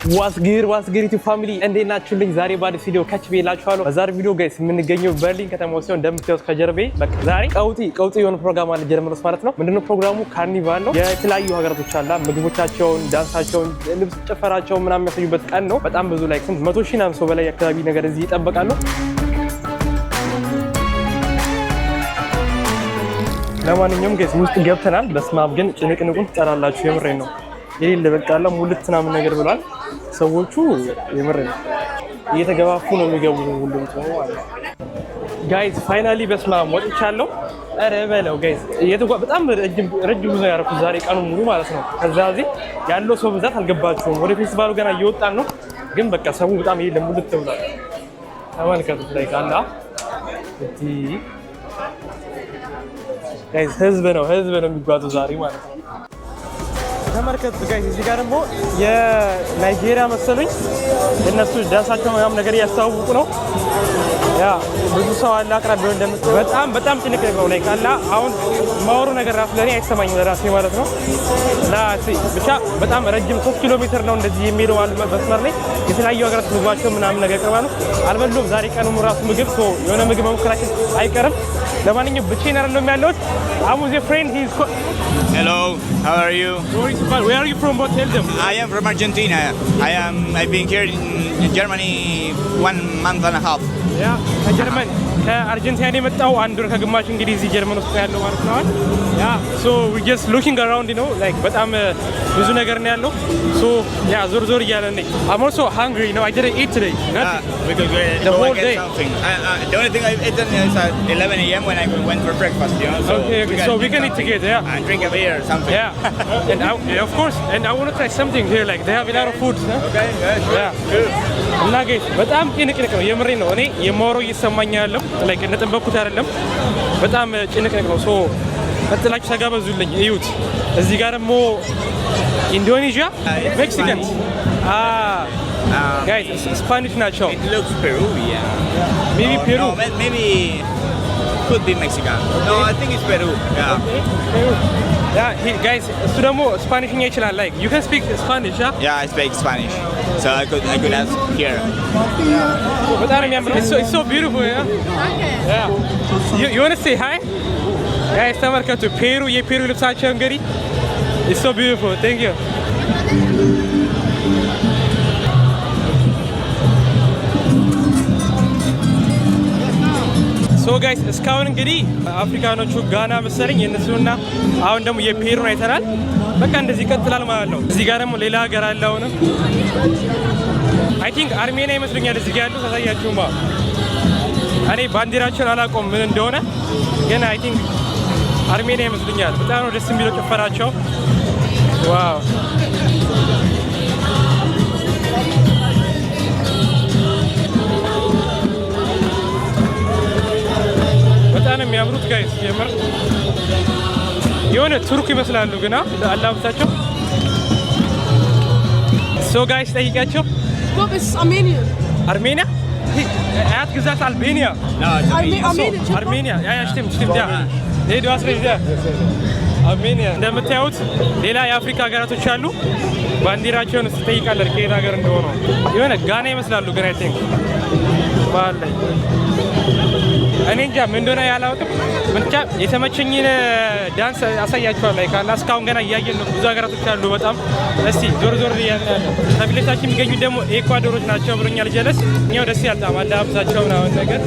ዋስጌሪቱ ፋሚሊ እንዴት ናችሁልኝ? ዛሬ በአዲስ ቪዲዮ ካች ብያላችኋለሁ። በዛሬ ቪዲዮ ጋይስ የምንገኘው በርሊን ከተማ ውስጥ ነው። እንደምታዩት ከጀርቤ በቃ ዛሬ ቀውጢ የሆነ ፕሮግራም አለ ጀርመን ውስጥ ማለት ነው። ምንድነው ፕሮግራሙ? ካርኒቫል ነው። የተለያዩ ሀገራቶች አላ ምግቦቻቸውን፣ ዳንሳቸውን፣ ልብስ ጨፈራቸውን ምናምን የሚያሳዩበት ቀን ነው። በጣም ብዙ ላይ 100,000 ሰው በላይ አካባቢ ነገር እዚህ ይጠበቃሉ። ለማንኛውም ጋይስ ውስጥ ገብተናል። በስማም ግን ጭንቅንቁን ትጠራላችሁ። የምሬን ነው። የሌለ በቃላ ሙልት ምናምን ነገር ብሏል። ሰዎቹ የምሬን ነው እየተገባፉ ነው የሚገቡ ሁሉም ሰው ማለት ነው። ጋይስ ፋይናሊ በስማም ወጥቻለሁ። ኧረ በለው ጋይስ በጣም ረጅም ጉዞ ያደረኩት ዛሬ ቀኑን ሙሉ ማለት ነው። ከዛ እዚህ ያለው ሰው ብዛት አልገባችሁም። ወደ ፌስቲቫሉ ገና እየወጣን ነው። ግን በቃ ሰው በጣም የሌለ ሙልት ብሏል። ተመልከቱት ላይ ካላ ጋይስ ህዝብ ነው የሚጓዙ ዛሬ ማለት ነው። ተመልከቱ ጋይስ እዚህ ጋር ደግሞ የናይጄሪያ መሰሉኝ እነሱ ዳንሳቸው ምናምን ነገር እያስተዋወቁ ነው። ያ ብዙ ሰው አለ አቅራቢያው እንደምትለው በጣም ጭንቅ ነው ላይ ካላ አሁን ማወሩ ነገር ራሱ ለኔ አይሰማኝም ለራሴ ማለት ነው። ብቻ በጣም ረጅም 3 ኪሎ ሜትር ነው እንደዚህ የሚሄደው መስመር ላይ የተለያዩ ሀገራት ምግባቸው ምናምን ነገር ያቀርባሉ። አልበሉም ዛሬ ቀኑን ራሱ ምግብ የሆነ ምግብ መሞከራችን አይቀርም። ለማንኛውም ብቻዬን አይደለም ያለሁት። I'm with a friend. Hello, how are you? Where are you from? What tell them? I am from Argentina. I've been here in Germany 1 month and a half. Yeah, German. ከአርጀንቲና የመጣው አንድ ወር ከግማሽ እንግዲህ እዚህ ጀርመን ውስጥ ያለው ማለት ነው። ያ ሶ ዊ ጀስት ሉኪንግ አራውንድ ዩ ኖ ላይክ በጣም ብዙ ነገር ነው ያለው። ሶ ያ ዞር እያለ ነኝ። I'm also hungry, you know. I didn't eat today. We could the whole day. The only thing I've eaten is at 11 a.m. when I went for breakfast, you know. So okay. So we can eat together, yeah. And drink a beer or something. Yeah. And of course, and I want to try something here. Like they have a lot of food, huh? Okay. Yeah. Sure. Yeah. Good. እና ጋይስ በጣም ጭንቅ ነው የምሬን ነው። እኔ የማወራው እየሰማኛል ላይክ እንደጠበቅኩት አይደለም። በጣም ጭንቅ ነው። ሶ ቀጥላችሁ ተጋበዙልኝ። እዩት። እዚህ ጋር ደግሞ ኢንዶኔዥያ፣ ሜክሲካን ጋይስ ስፓኒሽ ናቸው። It looks Peru, yeah. Maybe Peru. No, maybe could be Mexican. No, I think it's Peru. Yeah. Peru. Yeah, guys, እሱ ደግሞ ስፓኒሽኛ ይችላል። Like you can speak Spanish, yeah? Yeah, I speak Spanish. So I could ask here. በጣም የሚያምር it's so beautiful, yeah? Okay. Yeah. You want to say hi? Guys, ተመልከቱ የፔሩ ልብሳቸው እንግዲህ it's so beautiful. Thank you. ሶ ጋይስ እስካሁን እንግዲህ አፍሪካኖቹ ጋና መሰለኝ የነሱና አሁን ደግሞ የፔሩን አይተናል። በቃ እንደዚህ ይቀጥላል ማለት ነው። እዚህ ጋር ደግሞ ሌላ ሀገር አለ። አሁን አይ ቲንክ አርሜኒያ ይመስለኛል እዚህ ጋር ያለው ታሳያችሁማ። እኔ ባንዲራቸውን አላውቀውም ምን እንደሆነ ግን አይ ቲንክ አርሜኒያ ይመስለኛል። በጣም ነው ደስ የሚለው ጭፈራቸው። ዋው በጣም የሚያምሩት ጋይስ የምር የሆነ ቱርክ ይመስላሉ ግና አላብታቸው። ሶ ጋይስ ጠይቃቸው። What is Armenian? አርሜኒያ አያት ግዛት አልቤኒያ No, it's Armenian. አርሜኒያ ያ ስቲም ያ ሄዶ አስረዳ አርሜኒያ። እንደምታዩት ሌላ የአፍሪካ ሀገራቶች አሉ። ባንዲራቸውን ትጠይቃለህ ከየት ሀገር እንደሆነ። የሆነ ጋና ይመስላሉ ግን አይ ቲንክ ባል ላይ እኔ እንጃ ምን እንደሆነ ያላውቅም። ብቻ የተመቸኝን ዳንስ አሳያችኋለሁ። ላይ ካላ እስካሁን ገና እያየን ነው። ብዙ ሀገራቶች አሉ በጣም። እስቲ ዞር እያልን ከፊታችን የሚገኙት ደግሞ ኤኳዶሮች ናቸው ብሎኛል ጀለስ። እኛው ደስ ያልጣም አለባበሳቸው ምናምን ነገር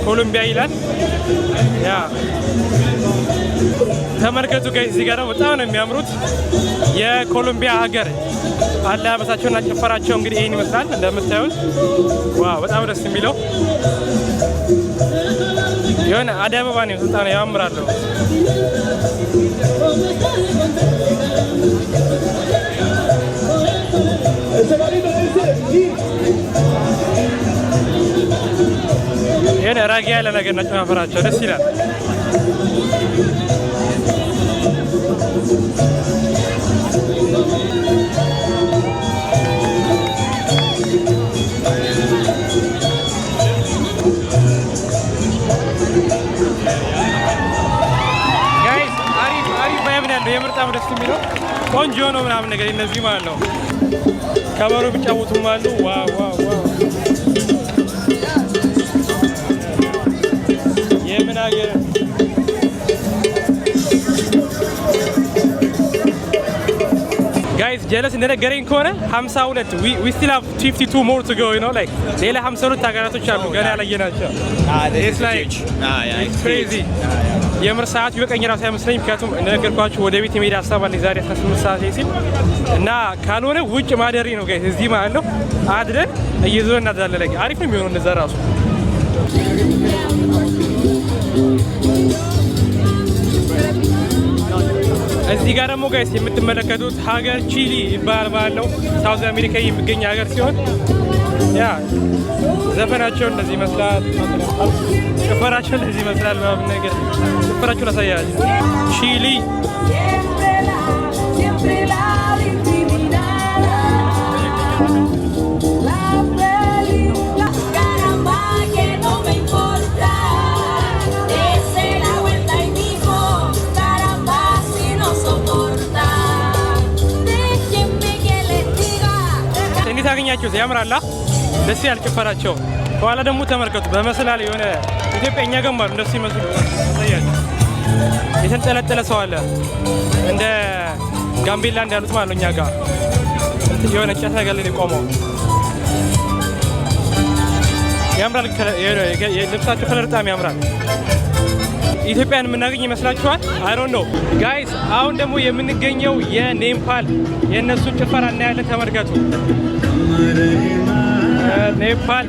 ኮሎምቢያ ይላል። ያ ተመልከቱ ጋይስ እዚህ ጋር በጣም ነው የሚያምሩት የኮሎምቢያ ሀገር አለባበሳቸውና ጭፈራቸው እንግዲህ ይሄን ይመስላል እንደምታዩት። ዋው በጣም ደስ የሚለው የሆነ አደይ አበባ ነው። በጣም ያምራሉ። የሆነ ራጊ ያለ ነገር ነጭ ማፈራቸው ደስ ይላል። የምር በጣም ደስ የሚለው ቆንጆ ነው ምናምን ነገር እነዚህ ማለት ነው። ከበሮ ቢጫወቱም አሉ። ዋው ዋው ዋው የምን አገር guys jealous እንደነገረኝ ከሆነ 52 we still have 52 more to go you know like ሌላ 52 ሀገራቶች አሉ ገና ያላየናቸው it's like it's crazy የምር ሰዓት ይበቃኝ ራሱ አይመስለኝም ምክንያቱም እንደነገርኳችሁ ወደ ቤት የመሄድ ሀሳብ አለኝ ዛሬ 18 ሰዓት ሲል እና ካልሆነ ውጭ ማደሪ ነው guys እዚህ ማለት ነው አድረን እየዞርን እናድራለን አሪፍ ነው የሚሆነው እንደዛ ራሱ እዚህ ጋር ደግሞ ጋይስ የምትመለከቱት ሀገር ቺሊ ይባላል ነው ሳውዝ አሜሪካ የሚገኝ ሀገር ሲሆን ያ ዘፈናቸው እንደዚህ ይመስላል ጭፈራቸው እንደዚህ ይመስላል ምናምን ነገር ጭፈራቸው ላሳያችሁ ቺሊ ታገኛችሁ ያምራላ ደስ ያል ጭፈራቸው በኋላ ደግሞ ተመልከቱ በመስላል የሆነ ኢትዮጵያኛ ገማሉ እንደሱ ይመስሉ ታያችሁ የተንጠለጠለ ሰው አለ እንደ ጋምቤላ እንዳሉት ማለት ነው እኛ ጋር የሆነ ጫት ነገር ላይ ቆመው ያምራል የልብሳቸው ከለር በጣም ያምራል ኢትዮጵያን የምናገኝ ይመስላችኋል አይ ዶንት ኖ ጋይስ አሁን ደግሞ የምንገኘው የኔፓል የነሱን ጭፈራ እናያለን ተመልከቱ ኔፓል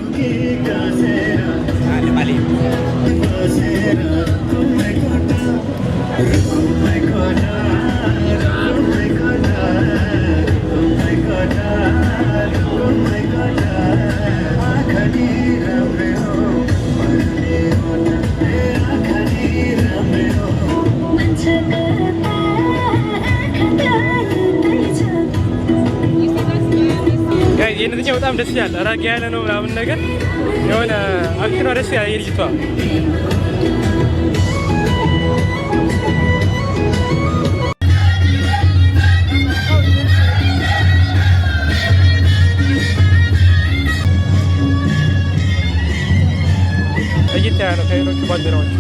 የነዚህ በጣም ደስ ይላል ራቅ ያለ ነው ምናምን ነገር የሆነ አክሽኗ ደስ ያለ የልጅቷ እይታ ያለው ከሌሎቹ ባንዲራዎች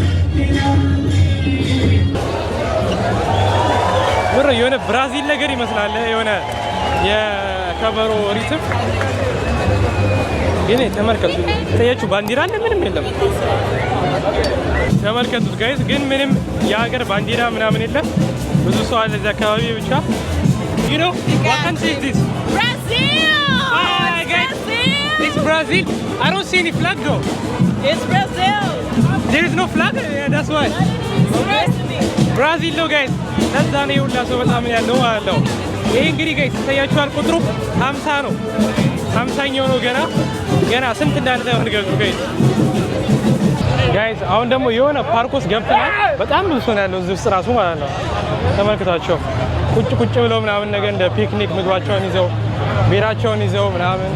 ወረ የሆነ ብራዚል ነገር ይመስላል የሆነ የከበሮ ሪትም ግን ተመልከቱ ታያችሁ ባንዲራ እንደ ምንም የለም ተመልከቱት ጋይስ ግን ምንም የሀገር ባንዲራ ምናምን የለም ብዙ ሰው አለ እዛ አካባቢ ብቻ you know what country is this Brazil ah guys it's Brazil I don't see any flag though it's Brazil there is no flag yeah that's why Brazil no guys that's the name of the በጣም ያለው አለው ይሄ እንግዲህ ጋይስ ታያችኋል ቁጥሩ 50 ነው 50ኛው ነው ገና ስንት እንዳለ ታውቃላችሁ ጋይስ አሁን ደግሞ የሆነ ፓርኮስ ገብተናል በጣም ብዙ ሰው ያለው እዚህ ውስጥ ራሱ ማለት ነው ተመልክታቸው ቁጭ ብለው ምናምን ነገር እንደ ፒክኒክ ምግባቸውን ይዘው ቢራቸውን ይዘው ምናምን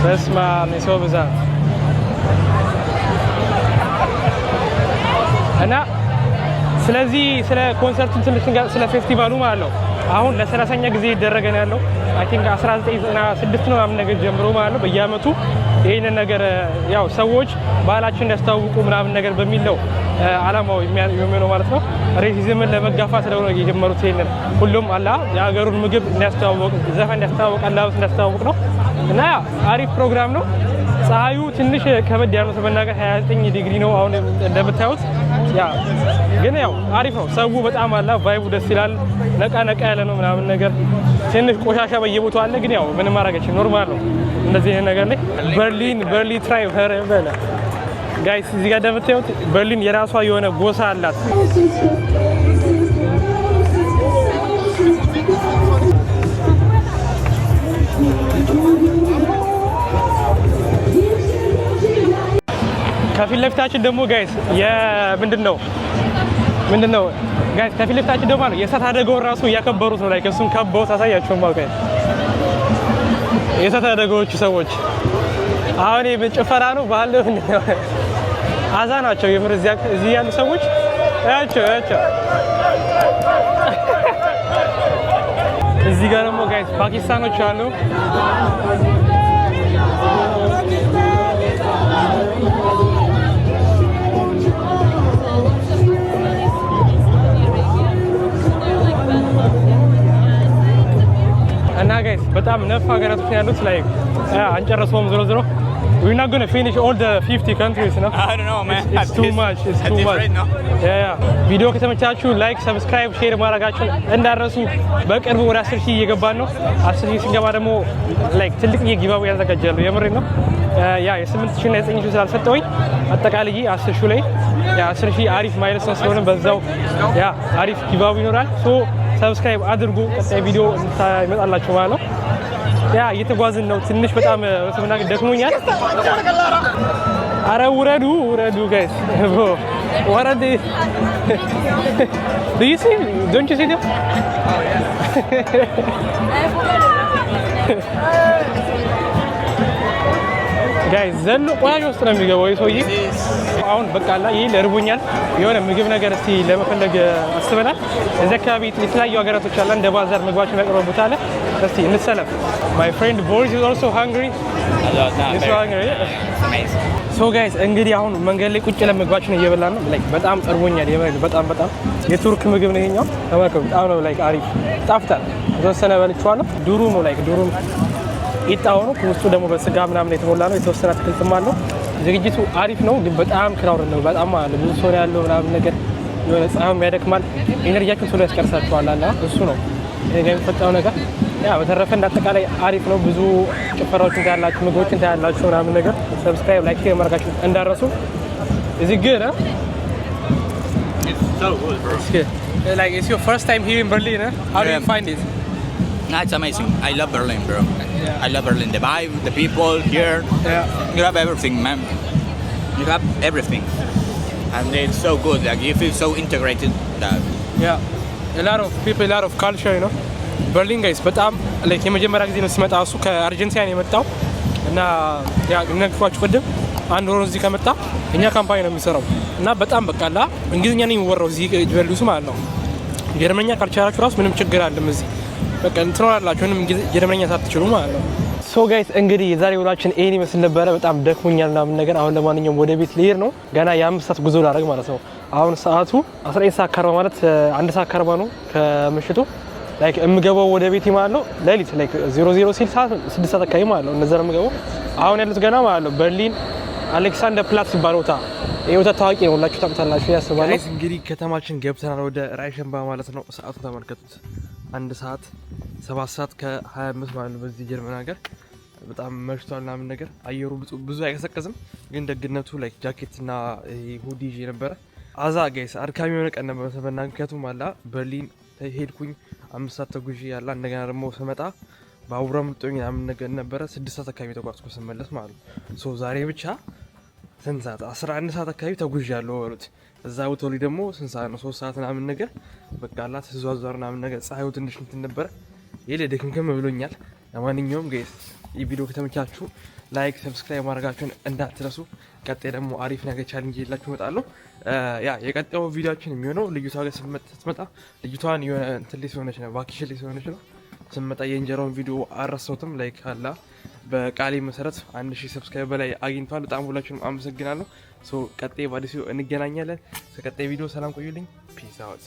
በስማ ነው ብዛት እና ስለዚህ ስለ ኮንሰርቱ ስለ ፌስቲቫሉ ማለት ነው አሁን ለ30ኛ ጊዜ ይደረገ ነው ያለው አይ ቲንክ 1996 ነው ምናምን ነገር ጀምሮ ማለት ነው በየአመቱ ይሄንን ነገር ያው ሰዎች ባህላችን እንዲያስተዋውቁ ምናምን ነገር በሚል ነው አላማው የሚሆነው ማለት ነው ሬሲዝምን ለመጋፋት ስለሆነ የጀመሩት ይሄንን ሁሉም አላ የሀገሩን ምግብ እንዲያስተዋውቅ ዘፈን እንዲያስተዋውቅ አላባበስ እንዲያስተዋውቅ ነው እና አሪፍ ፕሮግራም ነው ፀሐዩ ትንሽ ከበድ ያለው ተመናገር 29 ዲግሪ ነው አሁን እንደምታዩት ያ ግን ያው አሪፍ ነው ሰው በጣም አላ ቫይቡ ደስ ይላል ነቃ ያለ ነው ምናምን ነገር ትንሽ ቆሻሻ በየቦታው አለ ግን ያው ምንም ማረጋችን ኖርማል ነው እንደዚህ ነገር ላይ በርሊን ትራይ በለ ጋይስ እዚህ ጋር እንደምታዩት በርሊን የራሷ የሆነ ጎሳ አላት ከፊት ለፊታችን ደግሞ ጋይስ ምንድነው ጋይስ ከፊት ለፊታችን ደግሞ ነው የእሳት አደጋውን ራሱ ያከበሩት ነው ላይ ከሱም ከበው ታሳያችሁ ማለት ነው የእሳት አደጋዎቹ ሰዎች አሁን የጭፈራ ነው ባህል አዛ ናቸው የምር እዚህ ያሉ ሰዎች ያቸው እዚህ ጋር ደግሞ ጋይስ ፓኪስታኖች አሉ። እና ጋይስ በጣም ነፍ ሀገራቶች ያሉት ላይ አንጨረሰውም ዞሮ ዞሮ we're not going to finish all the 50 countries no I don't know man it's too much right now. yeah ቪዲዮ ከተመቻችሁ ላይክ ሰብስክራይብ ሼር ማድረጋችሁን እንዳረሱ በቅርቡ ወደ 10,000 እየገባን ነው 10,000 ሲገባ ደግሞ ላይክ ትልቅ ጊቫዌ ያዘጋጃሉ የምሬ ነው ያ የ8,000 እና የ9,000 ስላልሰጠውኝ አጠቃላይ 10,000 ላይ ያ 10,000 አሪፍ ማይልስ ስለሆነ በዛው ያ አሪፍ ጊቫዌ ይኖራል ሶ ሰብስክራይብ አድርጉ ቀጣይ ቪዲዮ ይመጣላችሁ ማለት ነው ያ እየተጓዝን ነው ትንሽ በጣም ወስብና ደክሞኛል አረ ውረዱ ጋይስ ወረድ do you see don't you see them oh yeah ጋይስ ዘሎ ቆያጅ ውስጥ ነው የሚገባው ይሶይ አሁን በቃላ ይሄ ለርቦኛል የሆነ ምግብ ነገር እስቲ ለመፈለግ አስበናል እዚህ አካባቢ የተለያዩ ሀገራቶች አለ እንደ ባዛር ምግባችን ያቀርቡት አለ እስቲ እንሰለፍ my friend Boris is also hungry he's hungry so guys እንግዲህ አሁን መንገድ ላይ ቁጭ ለምግባችን እየበላን ነው ላይክ በጣም ጠርቦኛል በጣም የቱርክ ምግብ ነው ይሄኛው ተመከሩ በጣም ነው ላይክ አሪፍ ጣፍጣል የተወሰነ በልቼዋለሁ ዱሩ ነው ላይክ ዱሩ ይጣው ነው ውስጡ ደግሞ በስጋ ምናምን የተሞላ ነው የተወሰነ አትክልትም አለው ዝግጅቱ አሪፍ ነው ግን በጣም ክራውድ ነው በጣም ማለት ብዙ ሰው ያለው ምናምን ነገር የሆነ ፀሐይም ያደክማል ኢነርጂያችን ቶሎ ያስቀርሳችኋል አላ እሱ ነው ይሄ የሚፈጠረው ነገር ያ በተረፈ እንዳጠቃላይ አሪፍ ነው ብዙ ጭፈራዎችን ታያላችሁ ምግቦችን ታያላችሁ ምናምን ነገር ሰብስክራይብ ላይክ ሼር ማድረጋችሁ እንዳረሱ እዚህ ግን It's so good bro it's good like it's your first time here in Berlin how do you find it No, it's amazing. I love Berlin, bro. Yeah. I love Berlin. The vibe, the people here. Yeah. You have everything, man. You have everything. And it's so good. Like, you feel so integrated. That Yeah. A lot of people, a lot of culture, you know. Berlin guys, በጣም like የመጀመሪያ ጊዜ ነው ሲመጣ እሱ ከአርጀንቲና ነው የመጣው እና ያ ነግሯችሁ ቀደም አንድ ወር እዚህ ከመጣ እኛ ካምፓኒ ነው የሚሰራው እና በጣም በቃላ እንግሊዝኛ ነው የሚወራው እዚህ ጀርመንስ ማለት ነው ጀርመንኛ ካልቻላችሁ ራሱ ምንም ችግር አለም እዚህ በቃ እንትኖራላችሁ ምንም ጀርመንኛ ሳትችሉ ማለት ነው ሶ ጋይስ እንግዲህ የዛሬ ውላችን ይሄን ይመስል ነበረ በጣም ደክሞኛልና ምን ነገር አሁን ለማንኛውም ወደ ቤት ልሄድ ነው ገና የ5 ሰዓት ጉዞ ላደርግ ማለት ነው አሁን ሰዓቱ 19 ሰዓት ከርባ ማለት 1 ሰዓት ከርባ ነው ከምሽቱ ላይክ እምገባው ወደ ቤት ማለት ነው ሌሊት ላይክ 00 ሲል ሰዓት 6 ሰዓት አካባቢ ማለት ነው እነዛ ነው የምገባው አሁን ያሉት ገና ማለት ነው በርሊን አሌክሳንደር ፕላትስ ባሮታ ይወታ ታዋቂ ነው ሁላችሁ ታውቁታላችሁ ያስባለሁ ጋይስ እንግዲህ ከተማችን ገብተናል ወደ ራይሸንባ ማለት ነው ሰዓቱን ተመልከቱት 1 ሰዓት 7 ሰዓት ከ25 ማለት ነው በዚህ ጀርመን ሀገር በጣም መሽቷል ምናምን ነገር አየሩ ብዙ አይቀሰቀስም ግን ደግነቱ ላይክ ጃኬት እና ሁዲ ይዤ ነበር አዛ ጋይስ አድካሚ የሆነ ቀን ነበር ምክንያቱም አላ በርሊን ሄድኩኝ 5 ሰዓት ተጉዤ ያላ እንደገና ደግሞ ስመጣ ባቡራ ምጥቶኝ ምናምን ነገር ነበር 6 ሰዓት አካባቢ ተጓዝኩ ስመለስ ማለት ነው ሶ ዛሬ ብቻ ስንት ሰዓት 11 ሰዓት አካባቢ ተጉዣለሁ ወሩት እዛ ወጥቶ ደግሞ ስንት ሰዓት ነው 3 ሰዓት ምናምን ነገር በቃላ ተዘዋዛር ምናምን ነገር ፀሐዩ ትንሽ እንትን ነበር ይሄ ለደክምከም ብሎኛል ለማንኛውም ጋይስ ይህ ቪዲዮ ከተመቻችሁ ላይክ ሰብስክራይብ ማድረጋችሁን እንዳትረሱ ቀጣይ ደግሞ አሪፍ ነገር ቻሌንጅ ይላችሁ እመጣለሁ ያ የቀጣዩ ቪዲዮአችን የሚሆነው ልጅቷ ጋር ስትመጣ ልጅቷን የሆነ እንትን ላይ ሆነች ነው ቫኬሽን ላይ ሆነች ነው ስመጣ የእንጀራውን ቪዲዮ አረሳውትም ላይክ አላ በቃሌ መሰረት 1000 ሰብስክራይብ በላይ አግኝቷል በጣም ሁላችሁንም አመሰግናለሁ ሶ ቀጣይ ባዲስ እንገናኛለን ቀጣይ ቪዲዮ ሰላም ቆዩልኝ ፒስ አውት